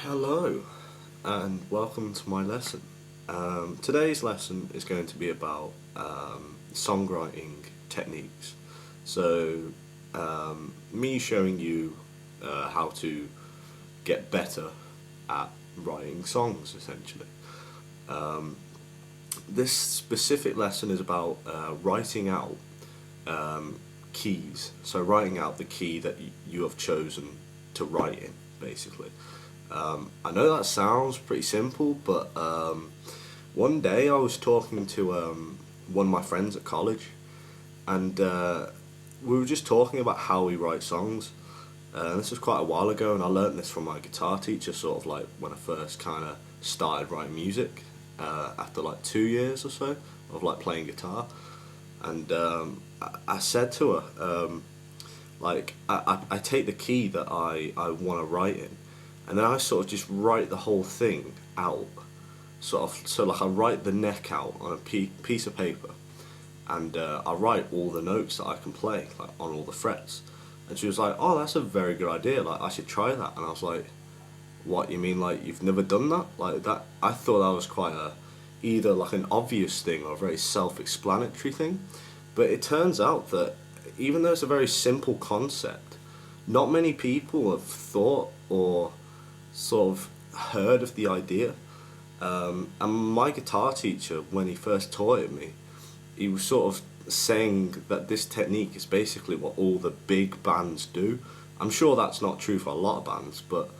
Hello and welcome to my lesson. Today's lesson is going to be about songwriting techniques. Me showing you how to get better at writing songs, essentially. This specific lesson is about writing out keys. So writing out the key that you have chosen to write in, basically. I know that sounds pretty simple, but one day I was talking to one of my friends at college, and we were just talking about how we write songs. This was quite a while ago, and I learnt this from my guitar teacher, sort of like when I first kind of started writing music, after like 2 years or so of like playing guitar. And I said to her, I take the key that I want to write in, and then I sort of just write the whole thing out, so like I write the neck out on a piece of paper, and I write all the notes that I can play, like on all the frets. And she was like, "Oh, that's a very good idea, like I should try that." And I was like, "What, you mean like you've never done that?" Like that, I thought that was quite either like an obvious thing or a very self-explanatory thing. But it turns out that even though it's a very simple concept, not many people have thought or sort of heard of the idea. And my guitar teacher, when he first taught it me, he was sort of saying that this technique is basically what all the big bands do. I'm sure that's not true for a lot of bands, but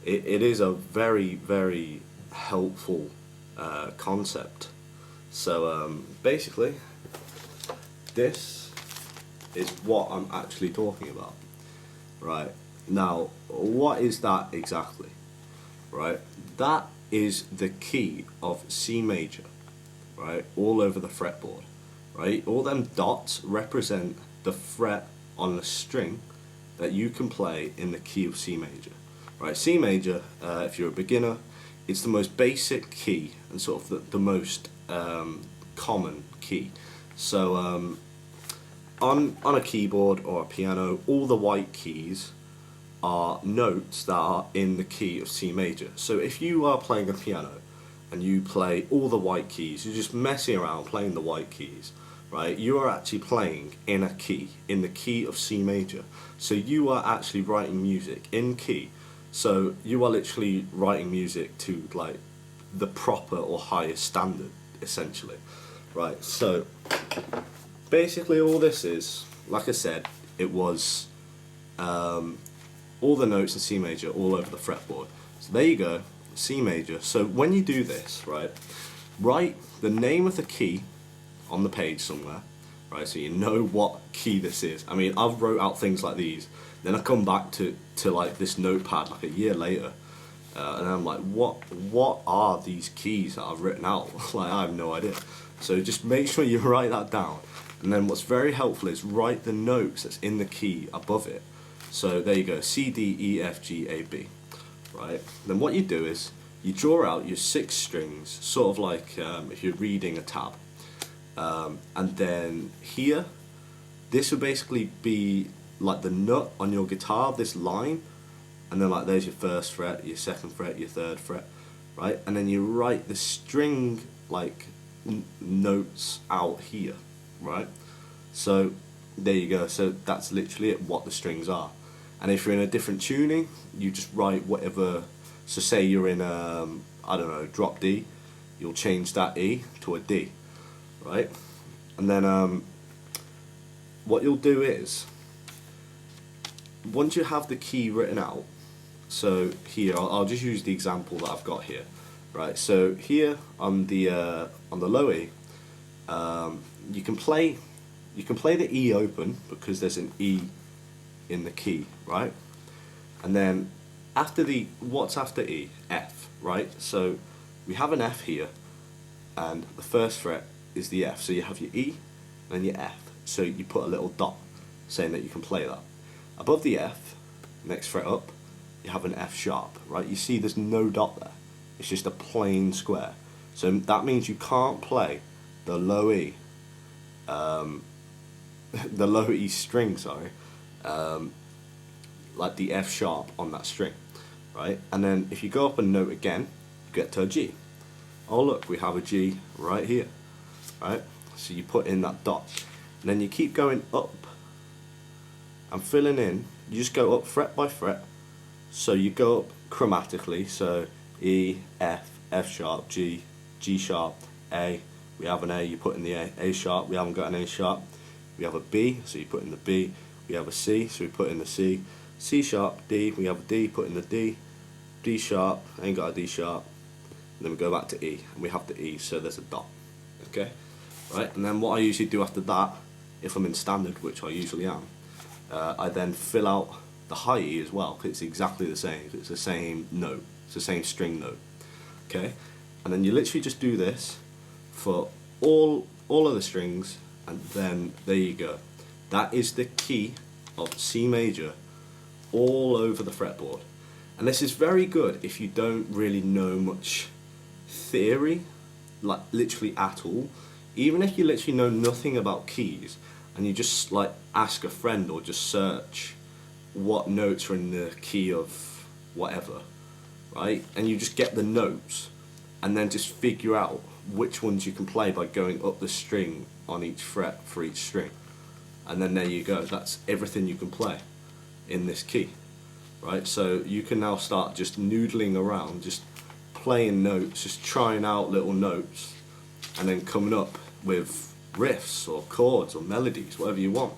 it is a very, very helpful concept. Basically, this is what I'm actually talking about. Right, now, what is that exactly? Right, that is the key of C major, right, all over the fretboard. Right, all them dots represent the fret on the string that you can play in the key of C major. Right, C major, if you're a beginner, it's the most basic key and sort of the most common key. So on a keyboard or a piano, all the white keys are notes that are in the key of C major. So if you are playing a piano and you play all the white keys, you're just messing around playing the white keys, right? You are actually playing in a key, in the key of C major. So you are actually writing music in key. So you are literally writing music to like the proper or highest standard, essentially, right? So basically all this is, like I said, it was all the notes in C major all over the fretboard. So there you go, C major. So when you do this, right, write the name of the key on the page somewhere, right, so you know what key this is. I mean, I've wrote out things like these, then I come back to like this notepad like a year later, and I'm like, what are these keys that I've written out? Like, I have no idea. So just make sure you write that down, and then what's very helpful is write the notes that's in the key above it. So there you go, C, D, E, F, G, A, B, right? Then what you do is you draw out your 6 strings, sort of like if you're reading a tab. And then here, this would basically be like the nut on your guitar, this line, and then like there's your 1st fret, your 2nd fret, your 3rd fret, right? And then you write the string like notes out here, right? So there you go, so that's literally what the strings are. And if you're in a different tuning, you just write whatever. So say you're in I don't know, drop D, you'll change that E to a D, right? And then what you'll do is, once you have the key written out, so here I'll just use the example that I've got here, right? So here on the low E, you can play the E open because there's an E in the key, right? And then what's after E? F, right? So we have an F here, and the 1st fret is the F. So you have your E and then your F. So you put a little dot saying that you can play that. Above the F, next fret up, you have an F sharp, right? You see there's no dot there. It's just a plain square. So that means you can't play the low E, the low E string, sorry, like the F sharp on that string, right? And then if you go up a note again, you get to a G. Oh look, we have a G right here, right? So you put in that dot, and then you keep going up and filling in. You just go up fret by fret. So you go up chromatically, so E, F, F sharp, G, G sharp, A. We have an A, you put in the A sharp, we haven't got an A sharp. We have a B, so you put in the B. We have a C, so we put in the C. C sharp, D, we have a D, put in the D. D sharp, ain't got a D sharp. And then we go back to E, and we have the E, so there's a dot. Okay? Right, and then what I usually do after that, if I'm in standard, which I usually am, I then fill out the high E as well, because it's exactly the same. It's the same note. It's the same string note. Okay? And then you literally just do this for all of the strings, and then there you go. That is the key of C major all over the fretboard. And this is very good if you don't really know much theory, like literally at all. Even if you literally know nothing about keys, and you just like ask a friend or just search what notes are in the key of whatever, right? And you just get the notes, and then just figure out which ones you can play by going up the string on each fret for each string. And then there you go, that's everything you can play in this key, right? So you can now start just noodling around, just playing notes, just trying out little notes, and then coming up with riffs or chords or melodies, whatever you want.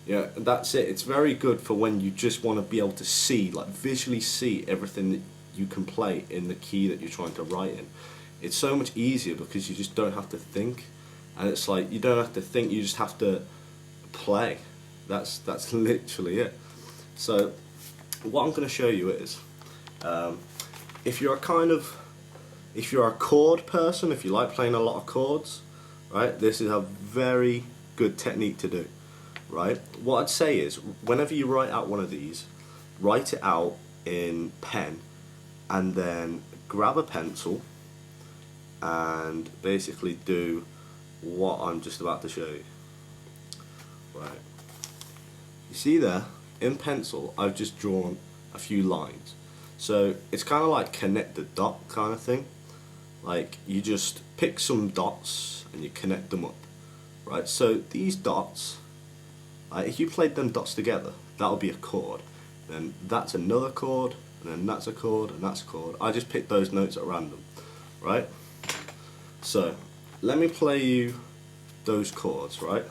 Yeah, that's it. It's very good for when you just want to be able to see, like visually see everything that you can play in the key that you're trying to write in. It's so much easier because you just don't have to think, and it's like you don't have to think, you just have to play. That's literally it. So what I'm going to show you is, if you're a chord person, if you like playing a lot of chords, right, this is a very good technique to do, right? What I'd say is, whenever you write out one of these, write it out in pen, and then grab a pencil and basically do what I'm just about to show you. Right. You see there, in pencil, I've just drawn a few lines. So it's kind of like connect the dot kind of thing. Like you just pick some dots and you connect them up. Right, so these dots, if you played them dots together, that'll be a chord. Then that's another chord, and then that's a chord, and that's a chord. I just picked those notes at random, right? So let me play you those chords, right?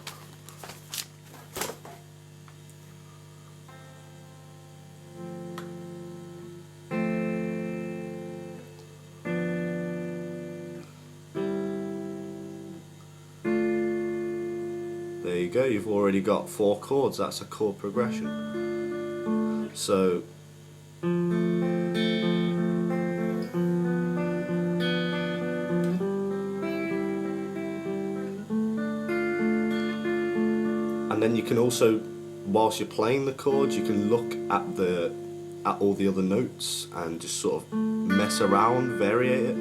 There you go, you've already got 4 chords, that's a chord progression. So and then you can also, whilst you're playing the chords, you can look at all the other notes and just sort of mess around, vary it.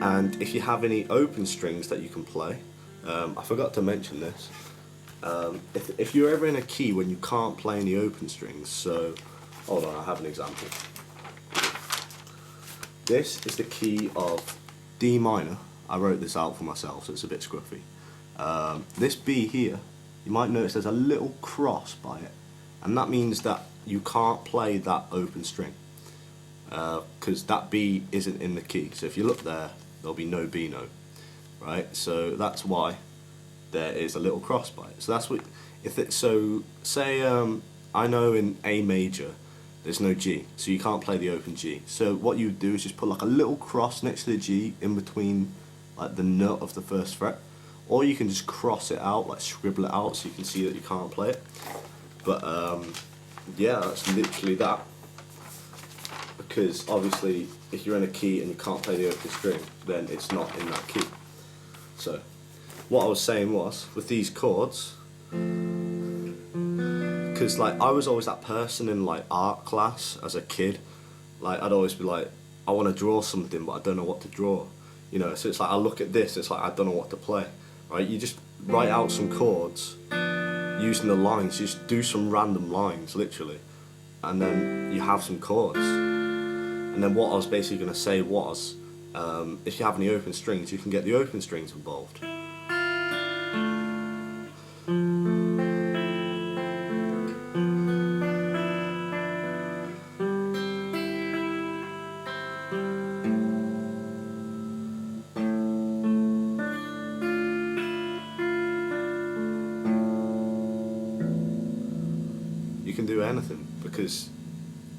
And if you have any open strings that you can play, I forgot to mention this, if you're ever in a key when you can't play any open strings, so hold on, I have an example. This is the key of D minor. I wrote this out for myself, so it's a bit scruffy. This B here, you might notice there's a little cross by it, and that means that you can't play that open string, because that B isn't in the key. So if you look there, there'll be no B note, right? So that's why there is a little cross by it. So that's what, so say I know in A major there's no G, so you can't play the open G. So what you would do is just put like a little cross next to the G in between like the nut of the first fret, or you can just cross it out, like scribble it out so you can see that you can't play it. But yeah, that's literally that. Because obviously if you're in a key and you can't play the open string, then it's not in that key. So what I was saying was, with these chords, because like I was always that person in like art class as a kid, like I'd always be like, I want to draw something but I don't know what to draw, you know. So it's like I look at this, it's like I don't know what to play, right? You just write out some chords using the lines. Just do some random lines, literally, and then you have some chords. And then what I was basically going to say was, if you have any open strings, you can get the open strings involved. You can do anything because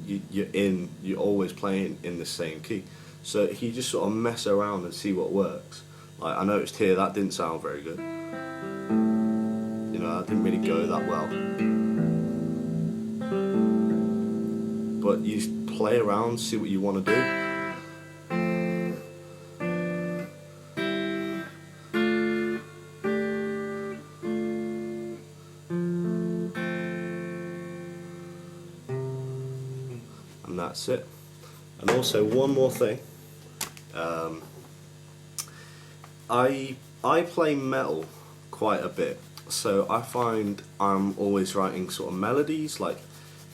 you're always playing in the same key. So if you just sort of mess around and see what works. Like I noticed here that didn't sound very good. You know, that didn't really go that well. But you just play around, see what you want to do. And that's it. And also one more thing, I play metal quite a bit, so I find I'm always writing sort of melodies. Like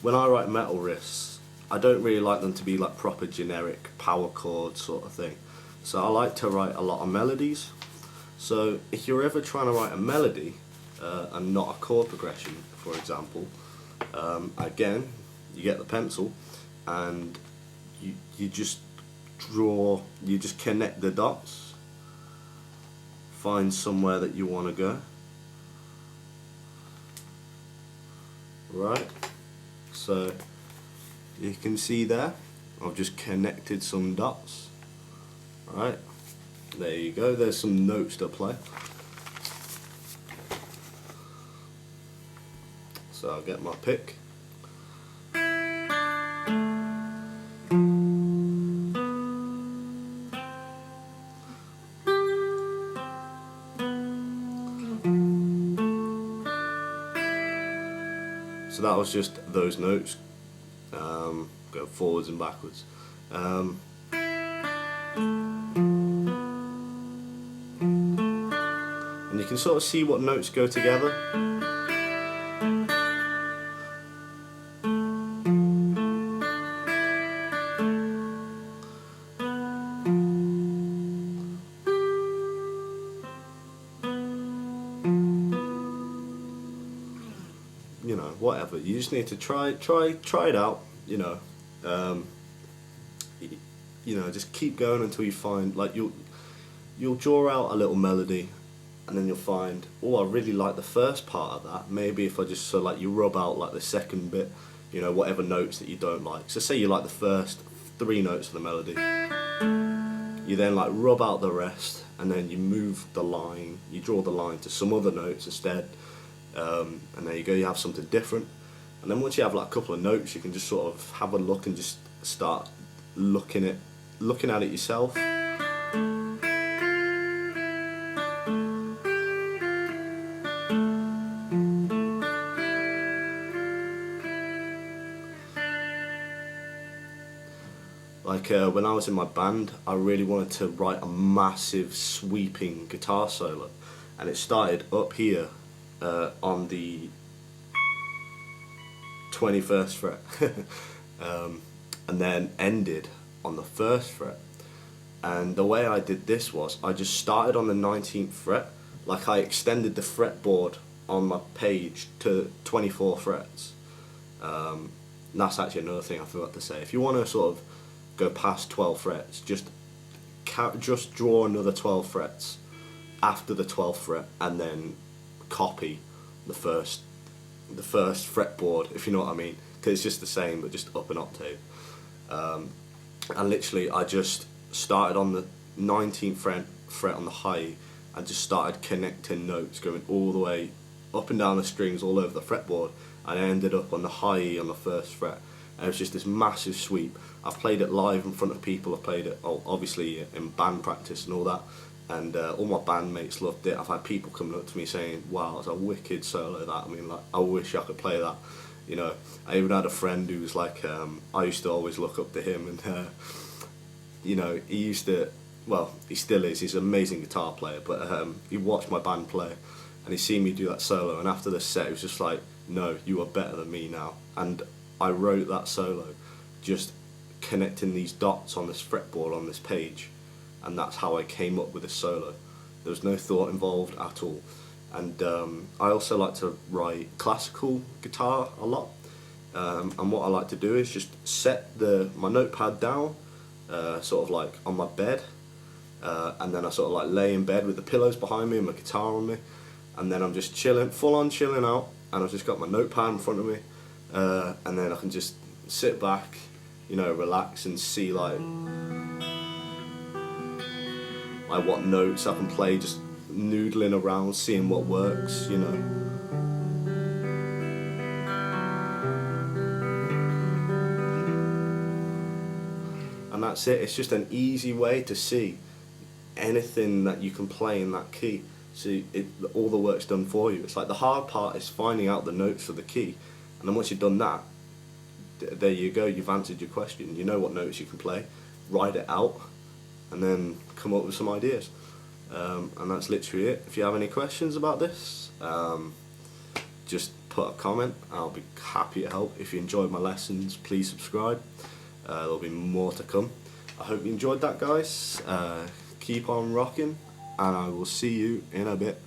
when I write metal riffs, I don't really like them to be like proper generic power chord sort of thing, so I like to write a lot of melodies. So if you're ever trying to write a melody and not a chord progression, for example, again, you get the pencil and you just draw, you just connect the dots, find somewhere that you want to go, right? So you can see there, I've just connected some dots, right? There you go, there's some notes to play. So I'll get my pick. So that was just those notes, go forwards and backwards. And you can sort of see what notes go together. You know, whatever. You just need to try it out. You know, just keep going until you find, like, you'll draw out a little melody, and then you'll find, oh, I really like the first part of that. Maybe if I just you rub out like the second bit, you know, whatever notes that you don't like. So say you like the first 3 notes of the melody, you then like rub out the rest, and then you move the line, you draw the line to some other notes instead. And there you go, you have something different. And then once you have like a couple of notes, you can just sort of have a look and just start looking at it yourself. Like when I was in my band, I really wanted to write a massive sweeping guitar solo, and it started up here on the 21st fret and then ended on the 1st fret. And the way I did this was I just started on the 19th fret, like I extended the fretboard on my page to 24 frets. And that's actually another thing I forgot to say. If you want to sort of go past 12 frets, just draw another 12 frets after the 12th fret, and then copy the first fretboard, if you know what I mean, because it's just the same but just up an octave. And literally I just started on the 19th fret on the high and just started connecting notes going all the way up and down the strings all over the fretboard, and I ended up on the high E on the 1st fret. And it was just this massive sweep. I've played it live in front of people, I've played it obviously in band practice and all that, and all my bandmates loved it. I've had people coming up to me saying, wow, it's a wicked solo that. I mean, like, I wish I could play that. You know, I even had a friend who was like, I used to always look up to him, and you know, he used to, well, he still is, he's an amazing guitar player, but he watched my band play, and he seen me do that solo, and after the set he was just like, no, you are better than me now. And I wrote that solo just connecting these dots on this fretboard on this page, and that's how I came up with this solo. There was no thought involved at all. And I also like to write classical guitar a lot, and what I like to do is just set my notepad down, sort of like on my bed, and then I sort of like lay in bed with the pillows behind me and my guitar on me, and then I'm just chilling, full on chilling out, and I've just got my notepad in front of me, and then I can just sit back, you know, relax and see like what notes I can play, just noodling around, seeing what works, you know. And that's it. It's just an easy way to see anything that you can play in that key. So all the work's done for you. It's like the hard part is finding out the notes for the key, and then once you've done that, there you go, you've answered your question. You know what notes you can play, write it out, and then come up with some ideas. And that's literally it. If you have any questions about this, just put a comment. I'll be happy to help. If you enjoyed my lessons, please subscribe. There'll be more to come. I hope you enjoyed that, guys. Keep on rocking, and I will see you in a bit.